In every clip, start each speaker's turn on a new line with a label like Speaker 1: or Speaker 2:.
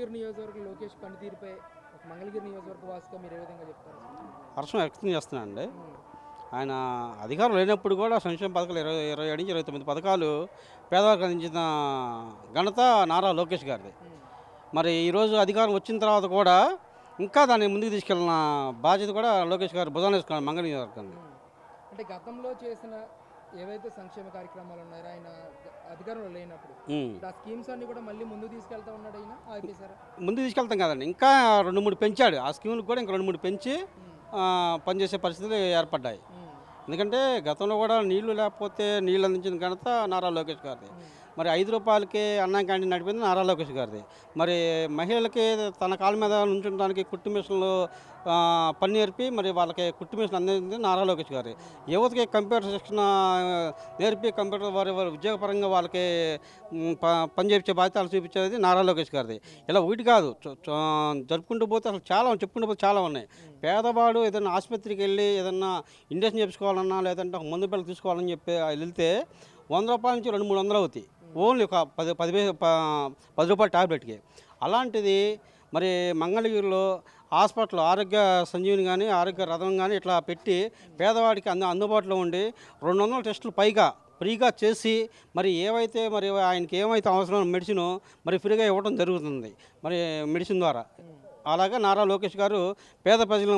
Speaker 1: మంగళగిరి నియోజకవర్గం లోకేష్ పనితీరుపై ఒక మంగళగిరి నియోజకవర్గ వాసిగా మీరు ఏ విధంగా చెప్తారు?
Speaker 2: హర్షం వ్యక్తం చేస్తున్నానండి. ఆయన అధికారం లేనప్పుడు కూడా సంక్షేమ పథకాలు 27 నుంచి 29 పథకాలు పేదవారికి అందించిన ఘనత నారా లోకేష్ గారిది. మరి ఈరోజు అధికారం వచ్చిన తర్వాత కూడా ఇంకా దాన్ని ముందుకు తీసుకెళ్ళిన బాధ్యత కూడా లోకేష్ గారు భుజాన వేసుకున్నారు మంగళగిరి నియోజకవర్గాన్ని.
Speaker 1: అంటే గతంలో చేసిన ఏవైతే సంక్షేమ కార్యక్రమాలు ఉన్నాయో ఆయన అధికారంలో లేనప్పుడు ఆ స్కీమ్స్ అన్ని కూడా మళ్ళీ ముందుకు తీసుకెళ్తా ఉన్నాడు ఆయన ఆపేశారా?
Speaker 2: ముందుకు తీసుకెళ్తాం కదండి, ఇంకా 2-3 పెంచాడు. ఆ స్కీములకు కూడా ఇంకా 2-3 పెంచి పనిచేసే పరిస్థితులు ఏర్పడ్డాయి. ఎందుకంటే గతంలో కూడా నీళ్లు లేకపోతే నీళ్ళు అందించిన ఘనత నారా లోకేష్ గారిది. మరి 5 రూపాయలకి అన్నం క్యాంటీన్ నడిపింది నారా లోకేష్ గారిది. మరి మహిళలకి తన కాళ్ళ మీద నుంచడానికి కుట్టు మిషన్లు పని నేర్పి మరి వాళ్ళకి కుట్టు మిషన్ అందించింది నారా లోకేష్ గారి. యువతకి కంప్యూటర్ శిక్షణ నేర్పి కంప్యూటర్ వారి ఉద్యోగపరంగా వాళ్ళకి పని చేయించే బాధ్యతలు చూపించేది నారా లోకేష్ గారిది. ఇలా ఒకటి కాదు, జరుపుకుంటూ పోతే అసలు చాలా చెప్పుకుంటూ పోతే చాలా ఉన్నాయి. పేదవాడు ఏదైనా ఆసుపత్రికి వెళ్ళి ఏదన్నా ఇంజక్షన్ చేయించుకోవాలన్నా లేదంటే ఒక మందు పిల్లలు తీసుకోవాలని చెప్పి వెళ్తే 100 రూపాయల నుంచి 200-300 అవుతాయి. ఓన్లీ ఒక 10 రూపాయల టాబ్లెట్కి. అలాంటిది మరి మంగళగిరిలో హాస్పిటల్ ఆరోగ్య సంజీవిని కానీ ఆరోగ్య రథం కానీ ఇట్లా పెట్టి పేదవాడికి అందుబాటులో ఉండి 200 టెస్టులు పైగా ఫ్రీగా చేసి మరి ఏవైతే మరి ఆయనకి ఏమైతే అవసరం మెడిసిన్ మరి ఫ్రీగా ఇవ్వడం జరుగుతుంది మరి మెడిసిన్ ద్వారా. అలాగే నారా లోకేష్ గారు పేద ప్రజల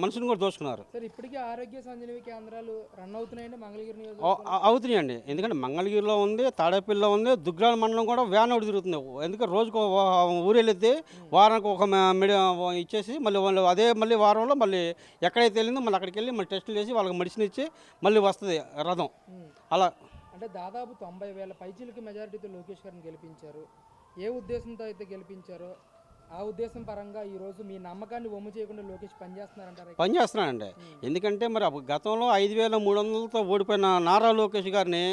Speaker 2: మనసును కూడా దోచుకున్నారు.
Speaker 1: సార్ ఇప్పటికీ ఆరోగ్య సంజీవి కేంద్రాలు రన్ అవుతున్నాయండి మంగళగిరి
Speaker 2: అవుతున్నాయండి. ఎందుకంటే మంగళగిరిలో ఉంది, తాడేపల్లిలో ఉంది, దుగ్రాల మండలం కూడా వ్యాన్ ఒకటి తిరుగుతుంది. ఎందుకంటే రోజుకు ఊరు వెళ్ళిద్ది, వారానికి ఒక ఇచ్చేసి మళ్ళీ వారంలో మళ్ళీ ఎక్కడైతే వెళ్ళిందో మళ్ళీ అక్కడికి వెళ్ళి మళ్ళీ టెస్టులు చేసి వాళ్ళకి మెడిసిన్ ఇచ్చి మళ్ళీ వస్తుంది రథం. అలా
Speaker 1: అంటే దాదాపు 90,000 పైచీలకి మెజారిటీతో లోకేష్ గారిని గెలిపించారు. ఏ ఉద్దేశంతో అయితే గెలిపించారో ఆ ఉద్దేశం పరంగా ఈరోజు మీ నమ్మకాన్ని వమ్ము చేయకుండా లోకేష్
Speaker 2: పనిచేస్తున్నానండి. ఎందుకంటే మరి గతంలో 5,300తో ఓడిపోయిన నారా లోకేష్ గారిని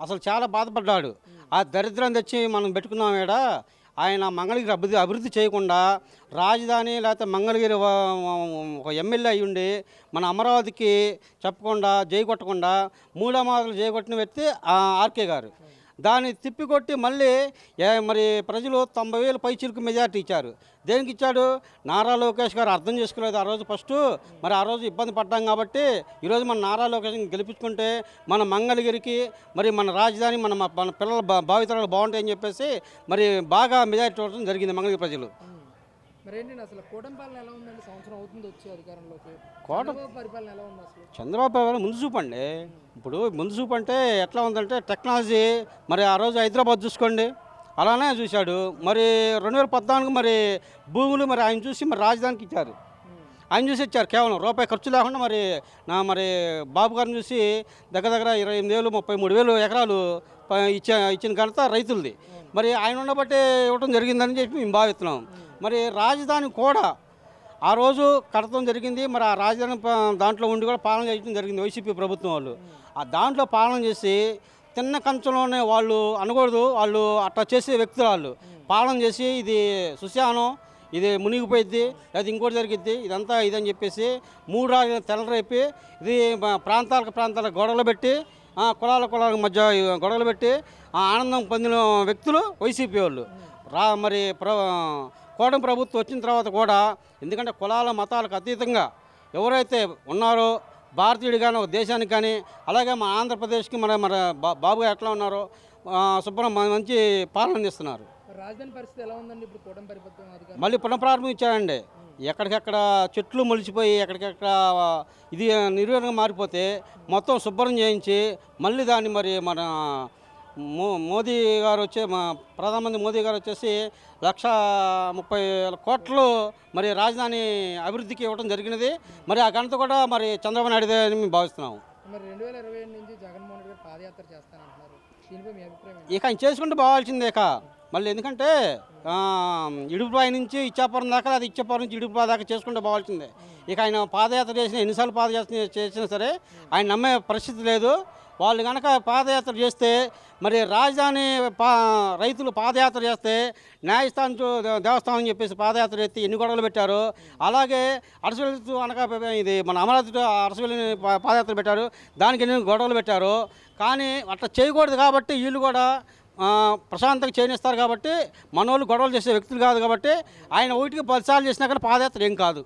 Speaker 2: అసలు చాలా బాధపడ్డాడు. ఆ దరిద్రం తెచ్చి మనం పెట్టుకున్నాం ఈడ. ఆయన మంగళగిరి అభివృద్ధి చేయకుండా రాజధాని లేకపోతే మంగళగిరి ఒక ఎమ్మెల్యే అయ్యి ఉండి మన అమరావతికి చెప్పకుండా జై కొట్టకుండా 3 మాటలు జై కొట్టిన వ్యక్తి ఆర్కే గారు. దాన్ని తిప్పికొట్టి మళ్ళీ మరి ప్రజలు 90,000 పైచీలకు మెజార్టీ ఇచ్చారు. దేనికి ఇచ్చాడు? నారా లోకేష్ గారు అర్థం చేసుకోలేదు ఆ రోజు ఫస్ట్. మరి ఆ రోజు ఇబ్బంది పడ్డాం కాబట్టి ఈరోజు మన నారా లోకేష్ని గెలిపించుకుంటే మన మంగళగిరికి మరి మన రాజధాని మన పిల్లల భావితరాలు బాగుంటాయని చెప్పేసి మరి బాగా మెజార్టీ ఇవ్వడం జరిగింది మంగళగిరి ప్రజలు.
Speaker 1: మరేంటి అసలు కూటమి పాలన ఎలా ఉందండి? సంవత్సరం అవుతుంది వచ్చి అధికారంలోకి. పరిపాలన ఎలా ఉంది అసలు?
Speaker 2: చంద్రబాబు గారు ముందు చూపండి. ఇప్పుడు ముందు చూపు అంటే ఎట్లా ఉందంటే టెక్నాలజీ మరి ఆ రోజు హైదరాబాద్ చూసుకోండి అలానే చూశాడు. మరి 2014 మరి భూములు మరి ఆయన చూసి మరి రాజధానికి ఇచ్చారు. ఆయన చూసి ఇచ్చారు కేవలం రూపాయి ఖర్చు లేకుండా. మరి బాబు గారిని చూసి దగ్గర 28,000 33,000 ఎకరాలు ఇచ్చిన ఘనత రైతులది. మరి ఆయన ఉండబట్టే ఇవ్వడం జరిగిందని చెప్పి మేము భావిస్తున్నాం. మరి రాజధాని కూడా ఆ రోజు కడతం జరిగింది. మరి ఆ రాజధాని దాంట్లో ఉండి కూడా పాలన చేయడం జరిగింది వైసీపీ ప్రభుత్వం వాళ్ళు. ఆ దాంట్లో పాలన చేసి తిన్న కంచంలోనే వాళ్ళు అనకూడదు, వాళ్ళు అట్లా చేసే వ్యక్తులు వాళ్ళు పాలన చేసి ఇది సుశానం, ఇది మునిగిపోయిద్ది లేదా ఇంకోటి జరిగిద్ది ఇదంతా ఇదని చెప్పేసి 3 రాజులను తెల్లరేపి ఇది ప్రాంతాలకు గొడవలు పెట్టి కులాల మధ్య గొడవలు పెట్టి ఆనందం పొందిన వ్యక్తులు వైసీపీ వాళ్ళు. మరి కూటమి ప్రభుత్వం వచ్చిన తర్వాత కూడా ఎందుకంటే కులాల మతాలకు అతీతంగా ఎవరైతే ఉన్నారో భారతీయుడు కానీ ఒక దేశానికి కానీ అలాగే మన ఆంధ్రప్రదేశ్కి మన బాబు గారు ఎట్లా ఉన్నారో శుభ్రం మంచి పాలన అందిస్తున్నారు.
Speaker 1: రాజధాని పరిస్థితి ఎలా ఉందండి ఇప్పుడు కూటమి పరిపాలన?
Speaker 2: మళ్ళీ పునఃప్రారంభం ఇచ్చారండి. ఎక్కడికెక్కడ చెట్లు మొలిచిపోయి ఎక్కడికెక్కడ ఇది నిర్వీర్యంగా మారిపోతే మొత్తం శుభ్రం చేయించి మళ్ళీ దాన్ని మరి మన మోదీ గారు ప్రధానమంత్రి మోదీ గారు వచ్చేసి 130,000 కోట్లు మరి రాజధాని అభివృద్ధికి ఇవ్వడం జరిగినది. మరి ఆ ఘనత కూడా మరి చంద్రబాబు నాయుడుదే అని మేము భావిస్తున్నాము.
Speaker 1: మరి 2027 నుంచి జగన్మోహన్ రెడ్డి గారు పాదయాత్ర చేస్తానంటున్నారు. దీనిపై మీ అభిప్రాయం?
Speaker 2: ఇక ఆయన చేసుకుంటూ పోవాల్సిందే. మళ్ళీ ఎందుకంటే ఇడుపురాయి నుంచి ఇచ్చాపురం దాకా అది ఇచ్చాపురం నుంచి ఇడుపురాయి దాకా చేసుకుంటూ పోవాల్సిందే. ఇక ఆయన పాదయాత్ర చేసిన ఎన్నిసార్లు పాదయాత్ర చేసినా సరే ఆయన నమ్మే పరిస్థితి లేదు. వాళ్ళు కనుక పాదయాత్ర చేస్తే మరి రాజధాని రైతులు పాదయాత్ర చేస్తే న్యాయస్థానం దేవస్థానం అని చెప్పేసి పాదయాత్ర ఎత్తి ఎన్ని గొడవలు పెట్టారు. అలాగే అరసవెల్లి అనగా ఇది మన అమరావతి అరసవెల్లిని పాదయాత్ర పెట్టారు, దానికి ఎన్ని గొడవలు పెట్టారు. కానీ అట్లా చేయకూడదు కాబట్టి వీళ్ళు కూడా ప్రశాంతంగా చేయనిస్తారు కాబట్టి మనోళ్ళు గొడవలు చేసే వ్యక్తులు కాదు కాబట్టి ఆయన ఒకటికి 10 సార్లు చేసినా కానీ పాదయాత్ర ఏం కాదు.